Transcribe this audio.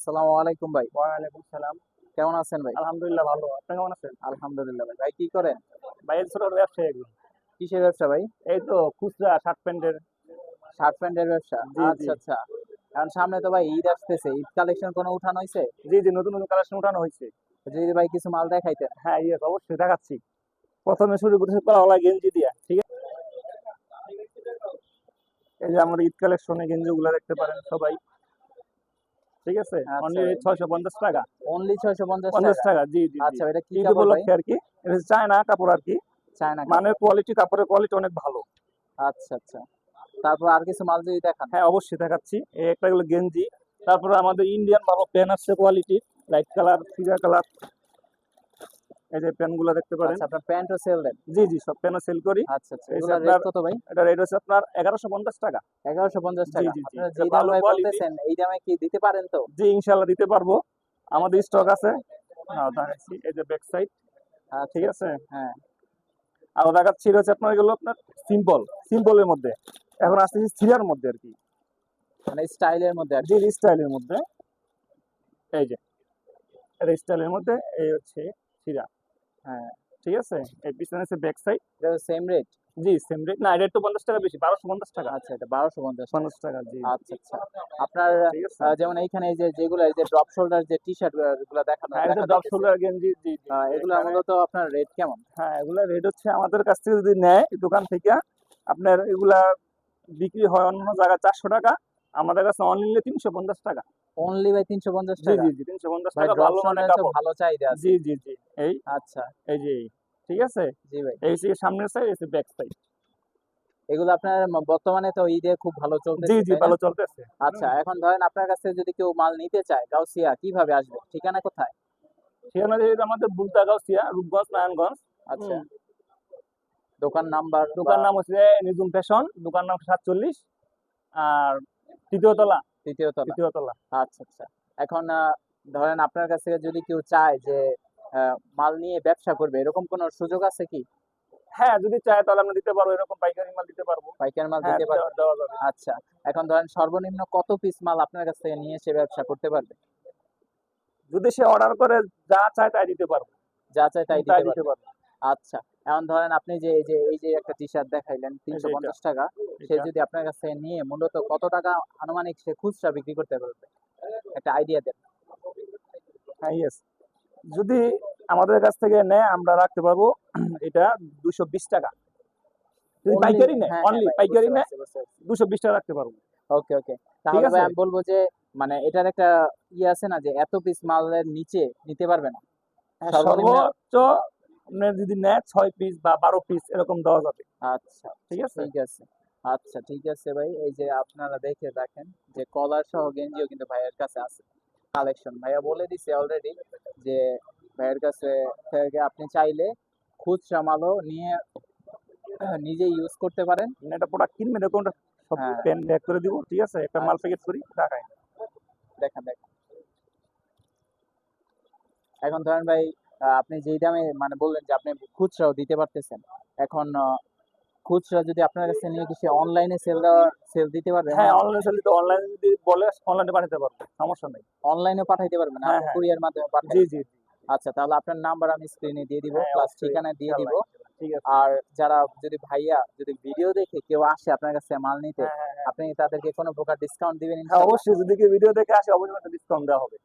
আসসালামু আলাইকুম ভাই। ওয়ালাইকুম সালাম। কেমন আছেন ভাই? আলহামদুলিল্লাহ ভালো। আপনি কেমন আছেন? আলহামদুলিল্লাহ ভাই। ভাই কি করেন? ভাই এই ছোট ব্যবসায়ী এগুলো। কিসের ব্যবসা ভাই? এই তো খুচরা শার্ট প্যান্টের। শার্ট প্যান্টের ব্যবসা। জি, জি। আচ্ছা, আচ্ছা। এখন সামনে তো ভাই ঈদ আসতেছে। ঈদ কালেকশন কোনো উঠানো হইছে? জি, জি, নতুন, নতুন কালেকশন উঠানো হইছে। যদি ভাই কিছু মাল দেখাইতেন। হ্যাঁ, ইয়েস অবশ্যই দেখাচ্ছি। ১ম এ শুরু করতেছি পলাওয়ালা গেঞ্জি দিয়া। ঠিক আছে? এই যে আমার ঈদ কালেকশনে গেঞ্জিগুলো দেখতে পারেন সবাই। ঠিক আছে? আচ্ছা অনলি ভাই। ৳৬৫০। অনলি ৳৬৫০। ৳৫০। জি, জি, জি। আচ্ছা এটা কি ঈদ কাপড় ভাই? উপলক্ষে আরকি। এটা হচ্ছে চায়না কাপড় আরকি। চায়না মানের কাপড়। কোয়ালিটি, কাপড়ের কোয়ালিটি অনেক ভালো। আচ্ছা, আচ্ছা। তারপর আর কিছু মাল যদি দেখান। হ্যাঁ, অবশ্যই দেখাচ্ছি। এই একটা হলো গেঞ্জি। তারপরে আমাদের ইন্ডিয়ান ভালো প্যান্ট আছে কোয়ালিটির। লাইট কালার, ফিগা কালার। এই যে প্যান্টগুলো দেখতে পারেন। আচ্ছা আপনার প্যান্টও সেল দেন? জি, জি, সব প্যান্টও সেল করি। আচ্ছা, আচ্ছা। এই যে এগুলার রেট আপনার কত ভাই? এটা রেট হচ্ছে আপনার ৳১১৫০। জি, ৳১১৫০। জি, জি। আপনারা এটা যেই দামে ভালো ভাই কোয়ালিটি। বলতেছেন এই দামে কি দিতে পারেন তো? জি, ইনশাআল্লাহ দিতে পারবো। আমাদের স্টক আছে। দেখাচ্ছি। এই যে ব্যাক সাইড। আচ্ছা, ঠিক আচ্ছা। আছে? হ্যাঁ। আরো দেখাচ্ছি এটা হচ্ছে আপনার এগুলো আপনার সিম্পল, সিম্পলের মধ্যে। এখন আসতেছি সিরার মধ্যে আরকি। মানে স্টাইলের মধ্যে জি, আরকি। স্টাইলের মধ্যে। এই যে এটা স্টাইলের মধ্যে এই হচ্ছে সিরা। হ্যাঁ। ঠিক আছে? এই পিছনে হচ্ছে ব্যাক সাইড। এটা সেম রেট? জি, সেম রেট। না, এটা একটু ৳৫০ বেশি। ৳১২৫০। আচ্ছা এটা ৳১২৫০। ৳৫০। জি, আচ্ছা, আচ্ছা। আপনার ঠিক আছে? যেমন এইখানে এই যে যেগুলা এই যে ড্রপ শোল্ডার যে টি-শার্ট গুলা হ্যাঁ, এটা ড্রপ দেখাইতেছে। শোল্ডার গেঞ্জি। জি, জি, জি। এগুলা এখানে মূলত আপনার রেট কেমন? হ্যাঁ, এগুলা রেট হচ্ছে আমাদের কাছ থেকে যদি নেয় দোকান থেকে আপনার এগুলা বিক্রি হয় অন্য জায়গায় ৳৪০০। আমাদের কাছে অনলি ৳৩৫০। অনলি ভাই ৳৩৫০। জি, জি, জি, ৳৩৫০ ভাই ড্রপ ভালো মানের শোল্ডারে তো কাপড়। ভালো চাহিদা আছে। জি, জি, জি। এই, আচ্ছা। এই যে এই। ঠিক আছে? জি ভাই। এই হচ্ছে সামনের সাইড, এই হচ্ছে ব্যাক সাইড। এগুলো আপনার বর্তমানে তো ঈদে খুব ভালো জি, চলতেছে, জি, তাই না? ভালো চলতেছে। আচ্ছা এখন ধরেন আপনার কাছে যদি কেউ মাল নিতে চায় গাউসিয়া কিভাবে আসবে? ঠিকানা কোথায়? সেখানে যে আমাদের বুলতাগাউসিয়া, রূপগঞ্জ, নারায়ণগঞ্জ। আচ্ছা। হুম। দোকান নাম্বার বা দোকান নাম হচ্ছে নিজুম ফ্যাশন। দোকান নাম ৪৭ আর ৩য় তলা, ৩য় তলা। ৩য় তলা। আচ্ছা, আচ্ছা। এখন ধরেন আপনার কাছ থেকে যদি কেউ চায় যে মাল নিয়ে ব্যবসা করবে এরকম কোনো সুযোগ আছে কি? হ্যাঁ, যদি চায় তাহলে আমরা দিতে পারবো। এরকম পাইকারি মাল দিতে পারবো। পাইকারি মাল হ্যাঁ, দিতে পারবে? দেওয়া যাবে। আচ্ছা। এখন ধরেন সর্বনিম্ন কত পিস মাল আপনার কাছ থেকে নিয়ে সে ব্যবসা করতে পারবে? যদি সে অর্ডার করে যা চায় তাই দিতে পারবো। যা চায় তাই তাই দিতে দিতে পারবে। পারবো। আচ্ছা। এখন ধরেন আপনি যে এই যে একটা টি-শার্ট দেখাইলেন এই যে এটা, ৳৩৫০। সে এটা। যদি আপনার কাছ থেকে নিয়ে মূলত কত টাকা আনুমানিক সে খুচরা বিক্রি করতে পারবে? একটা আইডিয়া দেন। হ্যাঁ, ইয়েস। যদি আমাদের কাছ থেকে নেয় আমরা রাখতে পারবো এটা ৳২২০। যদি অনলি পাইকারি নেয়, হ্যাঁ, হ্যাঁ অনলি ভাই পাইকারি বুঝতে নেয় পারছি, বুঝতে পারছি। ৳২২০ রাখতে পারবো। ওকে, ওকে। ঠিক তাহলে ভাই আছে? আমি বলব যে মানে এটার একটা আছে না যে এত পিস মালের নিচে নিতে পারবে না। হ্যাঁ, সর্বনিম্ন সর্বোচ্চ আপনার যদি নেয় ৬ পিস বা ১২ পিস এরকম দেওয়া যাবে। আচ্ছা, ঠিক আচ্ছা আছে? ঠিক আছে। আচ্ছা ঠিক আছে ভাই। এই যে আপনারা দেখে রাখেন যে কলার সহ গেঞ্জিও কিন্তু ভাইয়ের কাছে আছে। কালেকশন ভাইয়া বলে দিছে অলরেডি যে ভাইয়ের কাছে থেকে আপনি চাইলে খুচরা মালও নিয়ে নিজে ইউজ করতে পারেন। মানে একটা প্রোডাক্ট কিনবেন এরকম সব হ্যাঁ, প্যান্ট ব্যাক করে দিব। ঠিক আছে? একটা মাল আচ্ছা, প্যাকেট আচ্ছা। করি ঢাকায়। দেখেন, দেখেন। এখন ধরেন ভাই আপনি যেই দামে মানে বললেন যে আপনি খুচরাও দিতে পারতেছেন। এখন খুচরা যদি আপনার কাছে নিয়ে কি সে অনলাইনে সেল দিতে পারবে? হ্যাঁ, মানে অনলাইন চালিত অনলাইন যদি বলে অনলাইনে পাঠাতে পারবো। সমস্যা নাই। অনলাইনেও পাঠাইতে পারবেন? হ্যাঁ, আপনি হ্যাঁ। কুরিয়ার মাধ্যমে জি, পাঠাইবেন? জি, জি। আচ্ছা তাহলে আপনার নাম্বার আমি স্ক্রিনে দিয়ে দিব, হ্যাঁ, প্লাস অবশ্যই। ঠিকানা দিয়ে দিব। ইনশাআল্লাহ, ইনশাআল্লাহ। ঠিক আছে। আর যারা যদি ভাইয়া যদি ভিডিও দেখে কেউ আসে আপনার কাছে মাল নিতে, হ্যাঁ, হ্যাঁ, হ্যাঁ। আপনি তাদেরকে কোনো প্রকার ডিসকাউন্ট দিবেন হ্যাঁ, ইনশাআল্লাহ? অবশ্যই যদি কেউ ভিডিও দেখে আসে অবশ্যই একটা ডিসকাউন্ট দেওয়া হবে।